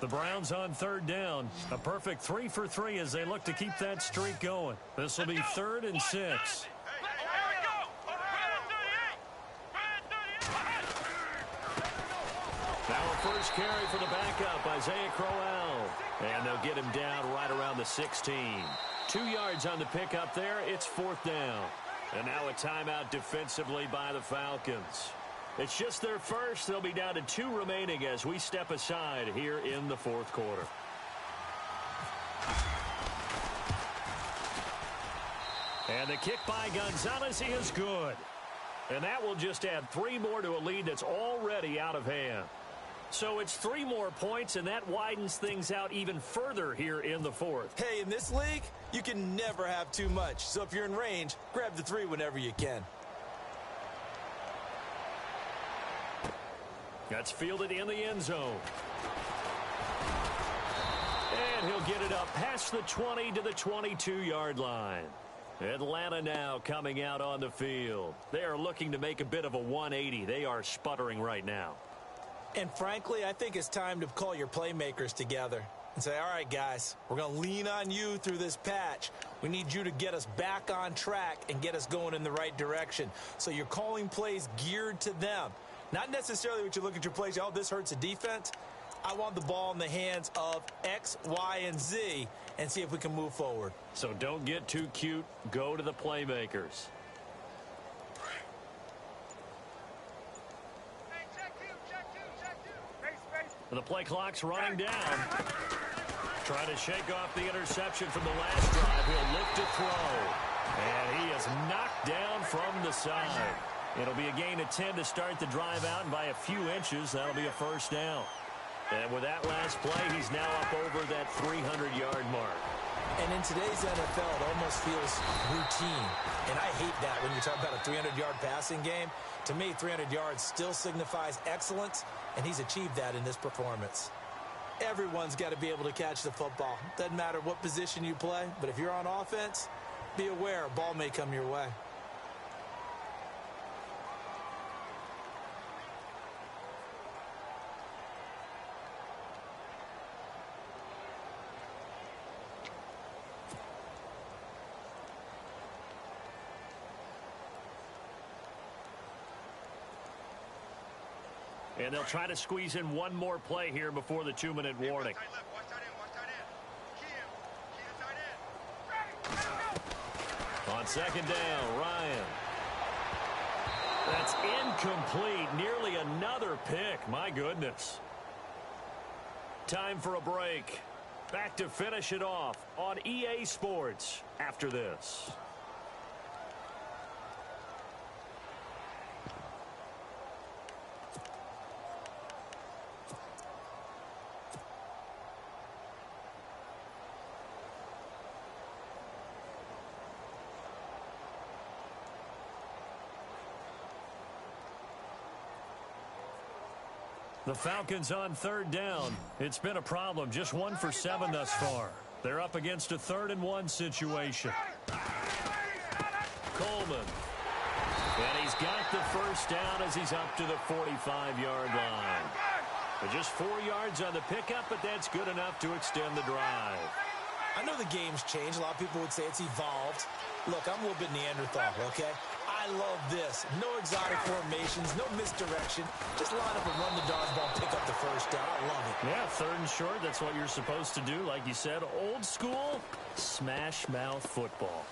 The Browns on 3rd down. A perfect 3 for 3 as they look to keep that streak going. This will be 3rd and 6. Now a first carry for the backup, Isaiah Crowell. And they'll get him down right around the 16. 2 yards on the pickup there. It's 4th down. And now a timeout defensively by the Falcons. It's just their first. They'll be down to 2 remaining as we step aside here in the 4th quarter. And the kick by Gonzalez is good. And that will just add 3 more to a lead that's already out of hand. So it's 3 more points, and that widens things out even further here in the 4th. Hey, in this league, you can never have too much. So if you're in range, grab the 3 whenever you can. That's fielded in the end zone. And he'll get it up past the 20 to the 22-yard line. Atlanta now coming out on the field. They are looking to make a bit of a 180. They are sputtering right now. And frankly, I think it's time to call your playmakers together and say, all right, guys, we're going to lean on you through this patch. We need you to get us back on track and get us going in the right direction. So you're calling plays geared to them. Not necessarily what you look at your plays, oh, this hurts the defense. I want the ball in the hands of X, Y, and Z and see if we can move forward. So don't get too cute. Go to the playmakers. The play clock's running down. Trying to shake off the interception from the last drive. He'll look to throw. And he is knocked down from the side. It'll be a gain of 10 to start the drive out, and by a few inches, that'll be a first down. And with that last play, he's now up over that 300-yard mark. And in today's NFL, it almost feels routine. And I hate that when you talk about a 300-yard passing game. To me, 300 yards still signifies excellence, and he's achieved that in this performance. Everyone's got to be able to catch the football. Doesn't matter what position you play, but if you're on offense, be aware a ball may come your way. And they'll try to squeeze in one more play here before the 2-minute warning. On second down, Ryan. That's incomplete. Nearly another pick. My goodness. Time for a break. Back to finish it off on EA Sports after this. The Falcons on third down. It's been a problem. Just 1 for 7 thus far. They're up against a 3rd-and-1 situation. Coleman. And he's got the first down as he's up to the 45-yard line. But just 4 yards on the pickup, but that's good enough to extend the drive. I know the game's changed. A lot of people would say it's evolved. Look, I'm a little bit Neanderthal, okay? I love this. No exotic formations, no misdirection. Just line up and run the dodgeball, pick up the first down. I love it. Yeah, 3rd and short, that's what you're supposed to do. Like you said, old school, smash mouth football.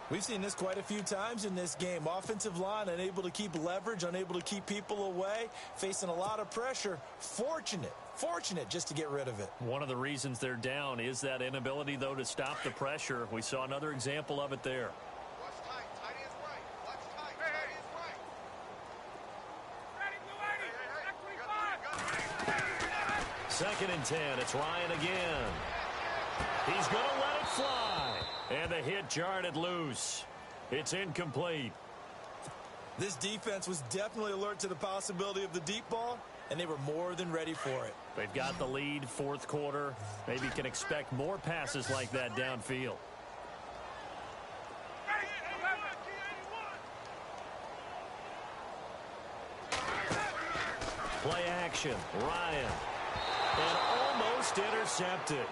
We've seen this quite a few times in this game. Offensive line unable to keep leverage, unable to keep people away, facing a lot of pressure. Fortunate just to get rid of it. One of the reasons they're down is that inability, though, to stop the pressure. We saw another example of it there. Second and 10. It's Ryan again. He's going to let it fly. And the hit jarred it loose. It's incomplete. This defense was definitely alert to the possibility of the deep ball, and they were more than ready for it. They've got the lead, 4th quarter. Maybe can expect more passes like that downfield. Play action. Ryan. And almost intercepted.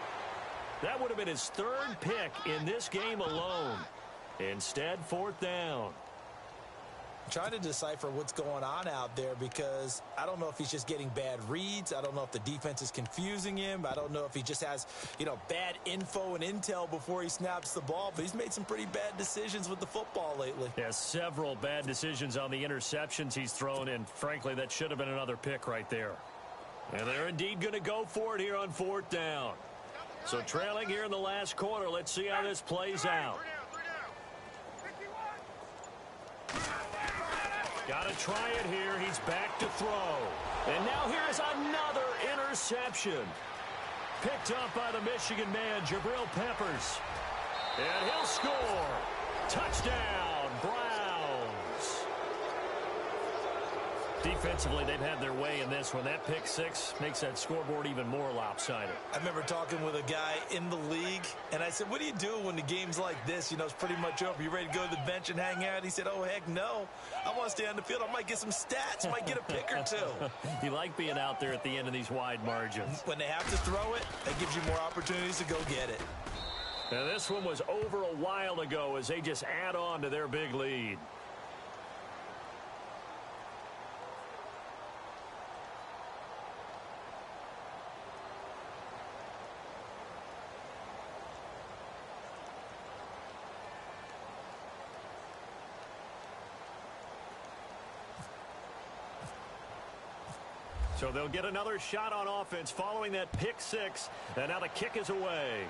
That would have been his 3rd pick in this game alone. Instead, 4th down. I'm trying to decipher what's going on out there because I don't know if he's just getting bad reads. I don't know if the defense is confusing him. I don't know if he just has, bad info and intel before he snaps the ball. But he's made some pretty bad decisions with the football lately. Yeah, several bad decisions on the interceptions he's thrown in. Frankly, that should have been another pick right there. And they're indeed going to go for it here on 4th down. So trailing here in the last quarter, let's see how this plays out. Got to try it here. He's back to throw. And now here's another interception. Picked up by the Michigan man, Jabril Peppers. And he'll score. Touchdown, Browns. Defensively, they've had their way in this one. That pick 6 makes that scoreboard even more lopsided. I remember talking with a guy in the league, and I said, what do you do when the game's like this? It's pretty much over. You ready to go to the bench and hang out? He said, oh, heck no. I want to stay on the field. I might get some stats. Might get a pick or 2. You like being out there at the end of these wide margins. When they have to throw it, that gives you more opportunities to go get it. Now, this one was over a while ago as they just add on to their big lead. So they'll get another shot on offense following that pick 6. And now the kick is away.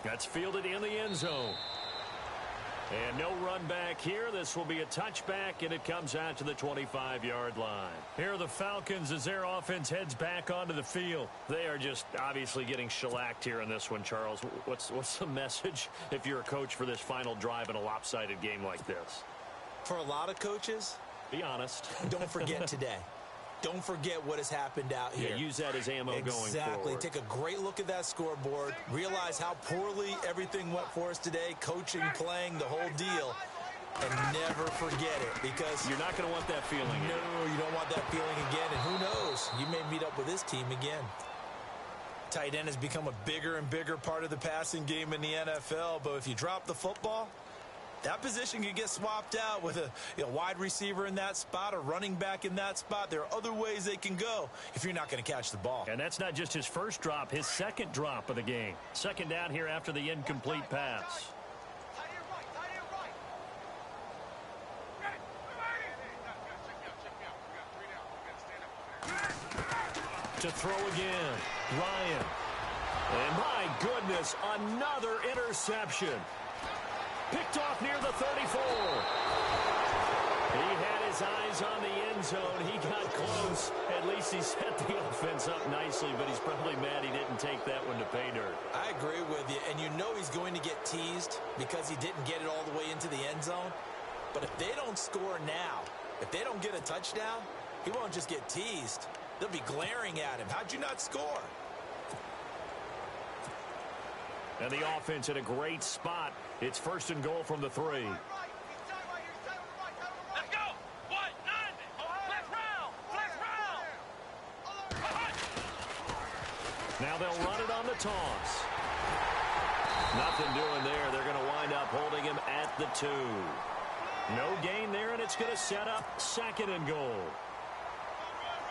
That's fielded in the end zone. And no run back here. This will be a touchback, and it comes out to the 25-yard line. Here are the Falcons as their offense heads back onto the field. They are just obviously getting shellacked here in this one, Charles. What's the message if you're a coach for this final drive in a lopsided game like this? For a lot of coaches, be honest. Don't forget today. Don't forget what has happened out here. Yeah, use that as ammo going forward. Exactly. Take a great look at that scoreboard. Realize how poorly everything went for us today. Coaching, playing, the whole deal. And never forget it, because you're not going to want that feeling. No, you don't want that feeling again. And who knows? You may meet up with this team again. Tight end has become a bigger and bigger part of the passing game in the NFL. But if you drop the football, that position can get swapped out with a wide receiver in that spot, a running back in that spot. There are other ways they can go if you're not going to catch the ball. And that's not just his first drop, his second drop of the game. Second down here after the incomplete pass. To throw again, Ryan. And my goodness, another interception. Picked off near the 34. He had his eyes on the end zone. He got close. At least he set the offense up nicely, but he's probably mad he didn't take that one to pay dirt. I agree with you, and you know he's going to get teased because he didn't get it all the way into the end zone. But if they don't score now, if they don't get a touchdown, he won't just get teased. They'll be glaring at him. How'd you not score? And the offense in a great spot. It's first and goal from the 3. Let's go. What? 9. Flex round. Now they'll run it on the toss. Nothing doing there. They're going to wind up holding him at the 2. No gain there, and it's going to set up second and goal.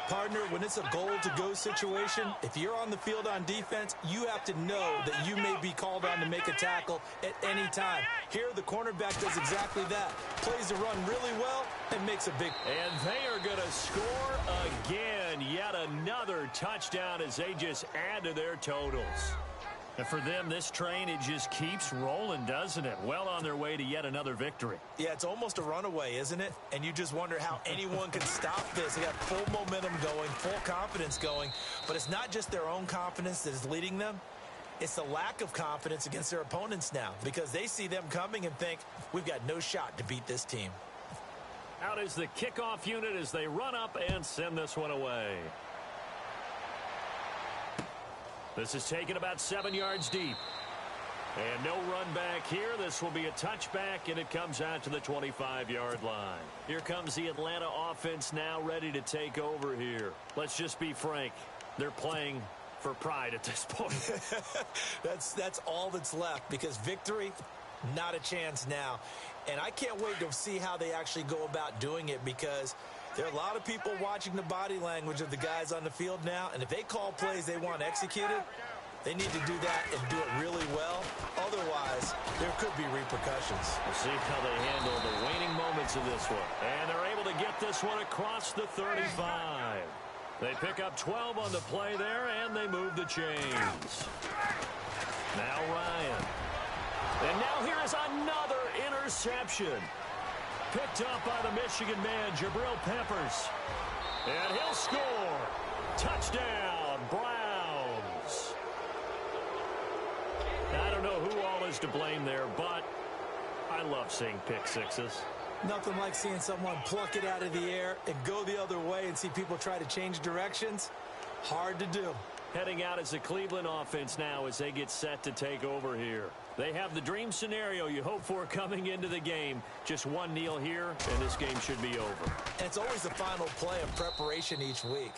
Partner, when it's a goal-to-go situation, if you're on the field on defense, you have to know that you may be called on to make a tackle at any time. Here, the cornerback does exactly that. Plays the run really well and makes a big... And they are going to score again. Yet another touchdown as they just add to their totals. And for them, this train, it just keeps rolling, doesn't it? Well on their way to yet another victory. Yeah, it's almost a runaway, isn't it? And you just wonder how anyone can stop this. They got full momentum going, full confidence going. But it's not just their own confidence that is leading them. It's the lack of confidence against their opponents now, because they see them coming and think, we've got no shot to beat this team. Out is the kickoff unit as they run up and send this one away. This is taken about 7 yards deep. And no run back here. This will be a touchback, and it comes out to the 25-yard line. Here comes the Atlanta offense now ready to take over here. Let's just be frank. They're playing for pride at this point. That's all that's left, because victory, not a chance now. And I can't wait to see how they actually go about doing it, because there are a lot of people watching the body language of the guys on the field now, and if they call plays they want executed, they need to do that and do it really well. Otherwise, there could be repercussions. We'll see how they handle the waning moments of this one. And they're able to get this one across the 35. They pick up 12 on the play there, and they move the chains. Now Ryan. And now here is another interception. Picked up by the Michigan man, Jabril Peppers. And he'll score. Touchdown, Browns. Now, I don't know who all is to blame there, but I love seeing pick sixes. Nothing like seeing someone pluck it out of the air and go the other way and see people try to change directions. Hard to do. Heading out is the Cleveland offense now as they get set to take over here. They have the dream scenario you hope for coming into the game. Just one kneel here, and this game should be over. And it's always the final play of preparation each week.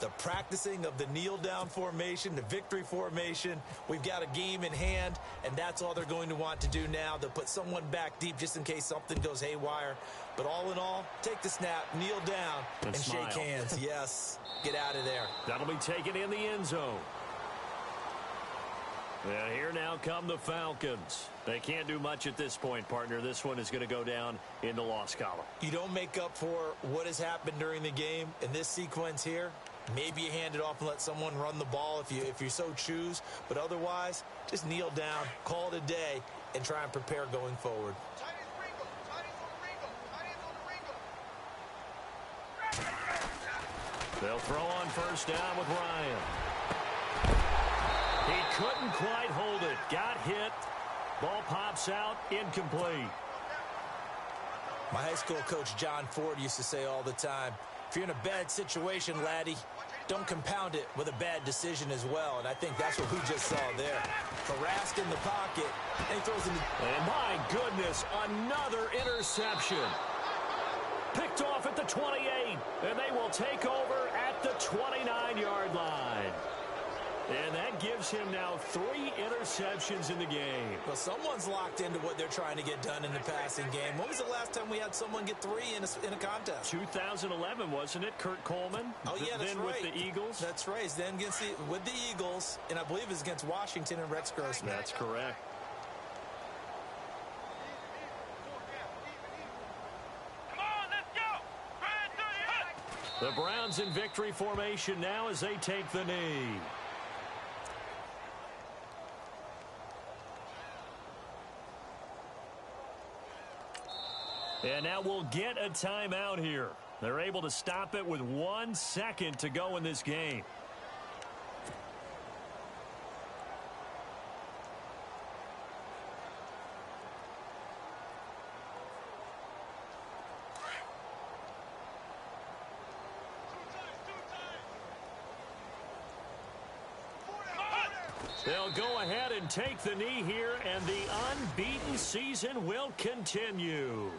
The practicing of the kneel-down formation, the victory formation. We've got a game in hand, and that's all they're going to want to do now. They'll put someone back deep just in case something goes haywire. But all in all, take the snap, kneel down, and shake hands. Yes, get out of there. That'll be taken in the end zone. And here now come the Falcons. They can't do much at this point, partner. This one is going to go down in the loss column. You don't make up for what has happened during the game in this sequence here. Maybe you hand it off and let someone run the ball if you so choose. But otherwise, just kneel down, call it a day, and try and prepare going forward. They'll throw on first down with Ryan. He couldn't quite hold it. Got hit. Ball pops out. Incomplete. My high school coach, John Ford, used to say all the time, if you're in a bad situation, laddie, don't compound it with a bad decision as well. And I think that's what we just saw there. Harassed in the pocket. And he throws in the... And my goodness, another interception. Picked off at the 28. And they will take over at the 29-yard line. And that gives him now 3 interceptions in the game. Well, someone's locked into what they're trying to get done in the passing game. When was the last time we had someone get 3 in a contest? 2011, wasn't it? Kurt Coleman? Oh, yeah, that's then right. With the Eagles? That's right. Then with the Eagles, and I believe it's against Washington and Rex Grossman. That's correct. Come on, let's go. The Browns in victory formation now as they take the knee. And now we'll get a timeout here. They're able to stop it with 1 second to go in this game. They'll go ahead and take the knee here, and the unbeaten season will continue.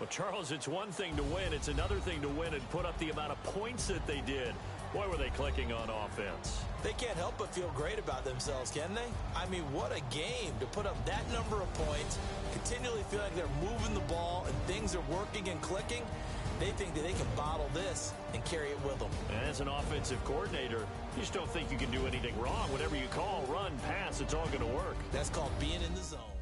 Well, Charles, it's one thing to win. It's another thing to win and put up the amount of points that they did. Boy, were they clicking on offense. They can't help but feel great about themselves, can they? I mean, what a game to put up that number of points, continually feel like they're moving the ball and things are working and clicking. They think that they can bottle this and carry it with them. And as an offensive coordinator, you just don't think you can do anything wrong. Whatever you call, run, pass, it's all going to work. That's called being in the zone.